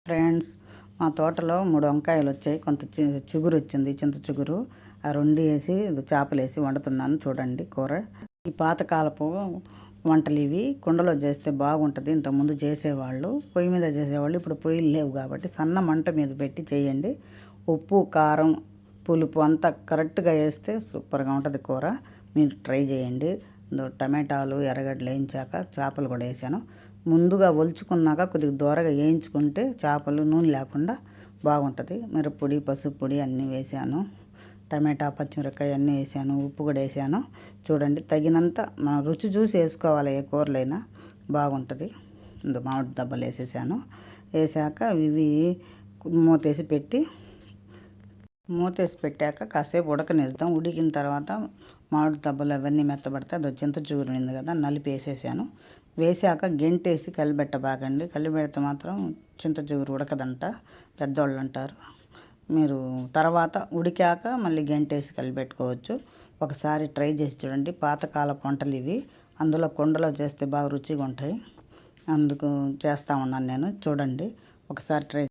Friends, మా తోటలో 3 వంకాయలు వచ్చాయి. కొంత చిగురు వచ్చింది, చింత చిగురు. ఆ 2 వేసి చేపలు వేసి వండుతున్నాను. చూడండి కూర. ఈ పాతకాలపు వంటలు ఇవి. కుండలో చేస్తే బాగుంటుంది. ఇంతకుముందు చేసేవాళ్ళు పొయ్యి మీద చేసేవాళ్ళు. ఇప్పుడు పొయ్యిలు లేవు కాబట్టి సన్న మంట మీద పెట్టి చేయండి. ఉప్పు, కారం, పులుపు అంతా కరెక్ట్గా వేస్తే సూపర్గా ఉంటుంది కూర. మీరు ట్రై చేయండి. టమాటాలు, ఎర్రగడ్డలు వేయించాక చేపలు కూడా వేసాను. ముందుగా ఒలుచుకున్నాక కొద్దిగా దూరగా వేయించుకుంటే చేపలు నూనె లేకుండా బాగుంటుంది. మిరప్పొడి, పసుపు పొడి అన్నీ వేసాను. టమాటా, పచ్చిమిరపకాయ అన్నీ వేసాను. ఉప్పు కూడా వేసాను. చూడండి, తగినంత మనం రుచి చూసి వేసుకోవాలి. ఏ కూరలైనా బాగుంటుంది. మామిడి దబ్బలు వేసేసాను. వేసాక ఇవి మూతేసి పెట్టాక కాసేపు ఉడకనిద్దాం. ఉడికిన తర్వాత మామిడి దబ్బలు అవన్నీ మెత్తబడితే అది చింత చిగురు ఉంది కదా, నలిపి వేసేసాను. వేసాక గెంటేసి కలిపెట్టబాకండి. కలిపెడితే మాత్రం చింత చిగురు ఉడకదంట పెద్దోళ్ళు అంటారు. మీరు తర్వాత ఉడికాక మళ్ళీ గెంటేసి కలిపెట్టుకోవచ్చు. ఒకసారి ట్రై చేసి చూడండి. పాతకాలపు వంటలు ఇవి. అందులో కుండలో చేస్తే బాగా రుచిగా ఉంటాయి. అందుకు చేస్తూ ఉన్నాను నేను. చూడండి, ఒకసారి ట్రై